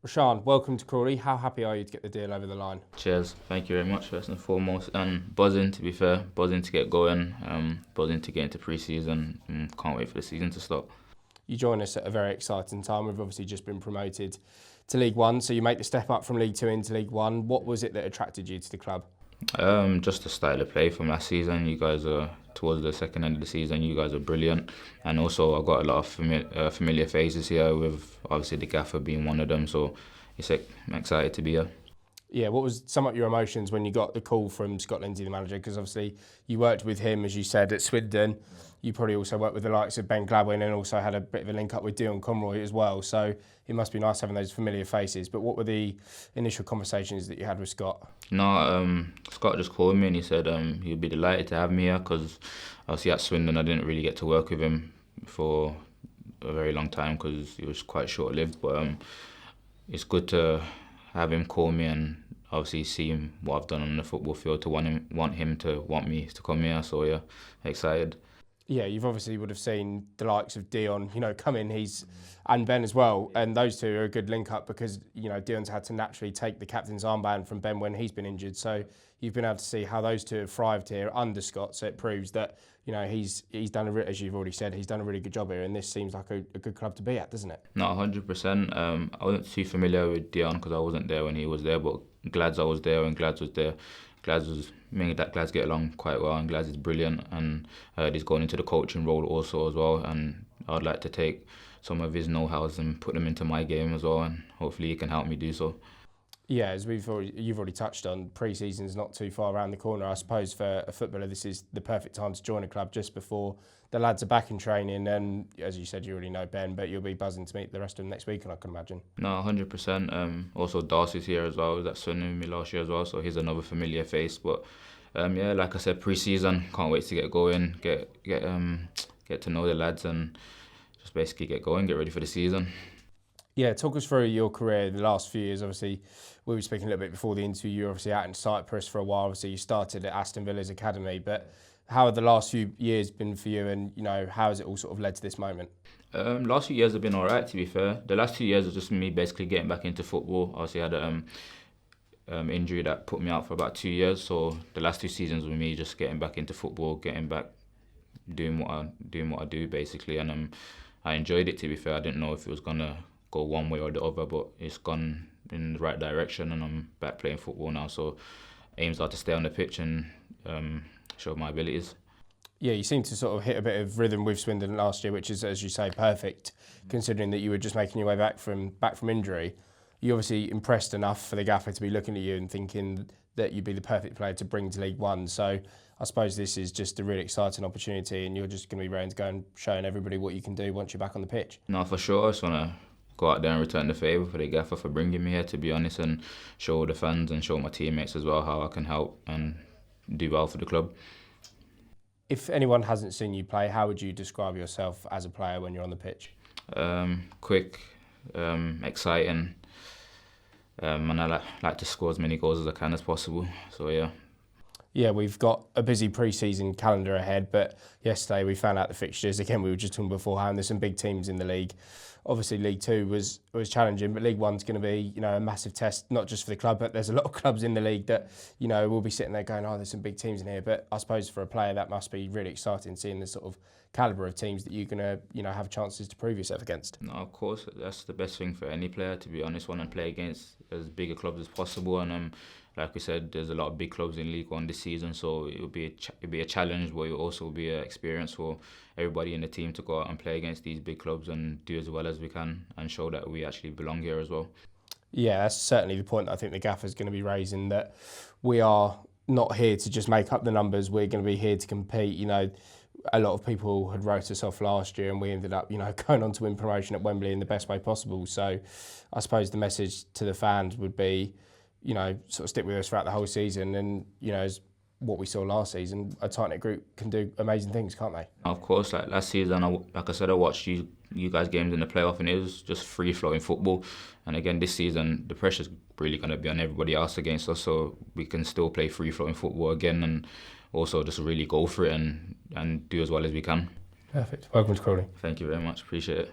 Rushian, welcome to Crawley. How happy are you to get the deal over the line? Cheers. Thank you very much, first and foremost. And buzzing, to be fair. Buzzing to get going. Buzzing to get into pre-season. Can't wait for the season to start. You join us at a very exciting time. We've obviously just been promoted to League One, so you make the step up from League Two into League One. What was it that attracted you to the club? Just the style of play from last season. You guys are, towards the second end of the season, you guys are brilliant. And also I've got a lot of familiar faces here, with obviously the gaffer being one of them. So I'm excited to be here. Yeah, what was some of your emotions when you got the call from Scott Lindsay, the manager? Because obviously you worked with him, as you said, at Swindon. You probably also worked with the likes of Ben Gladwin and also had a bit of a link up with Dion Conroy as well. So it must be nice having those familiar faces. But what were the initial conversations that you had with Scott? No, Scott just called me and he said he'd be delighted to have me here, because obviously at Swindon I didn't really get to work with him for a very long time because he was quite short-lived. But it's good to have him call me and obviously see what I've done on the football field, to want him to want me to come here. So yeah, excited. Yeah, you've obviously would have seen the likes of Dion, come in, and Ben as well, and those two are a good link up because, Dion's had to naturally take the captain's armband from Ben when he's been injured. So you've been able to see how those two have thrived here under Scott. So it proves that, he's done, as you've already said, he's done a really good job here, and this seems like a good club to be at, doesn't it? Not 100%. I wasn't too familiar with Dion because I wasn't there when he was there, but Glads I was there when Glads was there. Glads get along quite well, and Glads is brilliant, and he's going into the coaching role also as well, and I'd like to take some of his know-hows and put them into my game as well, and hopefully he can help me do so. Yeah, as you've already touched on, pre-season is not too far around the corner. I suppose for a footballer this is the perfect time to join a club just before the lads are back in training, and as you said, you already know Ben, but you'll be buzzing to meet the rest of them next week, and I can imagine. No, 100%. Also Darcy's here as well. That's with me last year as well, so he's another familiar face. But yeah, like I said, pre-season, can't wait to get going, get to know the lads, and just basically get going, get ready for the season. Yeah, talk us through your career the last few years. Obviously, we were speaking a little bit before the interview. You were obviously out in Cyprus for a while. Obviously, you started at Aston Villa's academy, but how have the last few years been for you, and how has it all sort of led to this moment? Last few years have been alright, to be fair. The last 2 years was just me basically getting back into football. Obviously, I had an injury that put me out for about 2 years, so the last 2 seasons were me just getting back into football, getting back doing what I do basically, and I enjoyed it, to be fair. I didn't know if it was gonna go one way or the other, but it's gone in the right direction, and I'm back playing football now. So aims are to stay on the pitch and show my abilities. Yeah, you seem to sort of hit a bit of rhythm with Swindon last year, which is, as you say, perfect, considering that you were just making your way back from injury. You obviously impressed enough for the gaffer to be looking at you and thinking that you'd be the perfect player to bring to League One. So I suppose this is just a really exciting opportunity, and you're just going to be ready to go and showing everybody what you can do once you're back on the pitch. No, for sure. I just want to go out there and return the favour for the gaffer for bringing me here, to be honest, and show the fans and show my teammates as well how I can help and do well for the club. If anyone hasn't seen you play, how would you describe yourself as a player when you're on the pitch? Quick, exciting, and I like to score as many goals as I can as possible. So yeah. Yeah, we've got a busy pre-season calendar ahead, but yesterday we found out the fixtures. Again, we were just talking beforehand, there's some big teams in the league. Obviously, League Two was challenging, but League One's going to be, a massive test, not just for the club, but there's a lot of clubs in the league that, will be sitting there going, oh, there's some big teams in here. But I suppose for a player, that must be really exciting, seeing the sort of calibre of teams that you're going to, have chances to prove yourself against. No, of course, that's the best thing for any player, to be honest, want to play against as big a clubs as possible. And like we said, there's a lot of big clubs in League One this season, so it'll be a challenge, but it'll also be an experience for everybody in the team to go out and play against these big clubs and do as well as we can and show that we actually belong here as well. Yeah, that's certainly the point that I think the gaffer's going to be raising, that we are not here to just make up the numbers, we're going to be here to compete. A lot of people had wrote us off last year and we ended up, going on to win promotion at Wembley in the best way possible. So I suppose the message to the fans would be, sort of stick with us throughout the whole season, and, as what we saw last season, a tight-knit group can do amazing things, can't they? Of course, like last season, like I said, I watched you guys' games in the playoff, and it was just free-flowing football. And again, this season, the pressure's really going to be on everybody else against us, so we can still play free-flowing football again, and also just really go for it and do as well as we can. Perfect. Welcome to Crawley. Thank you very much. Appreciate it.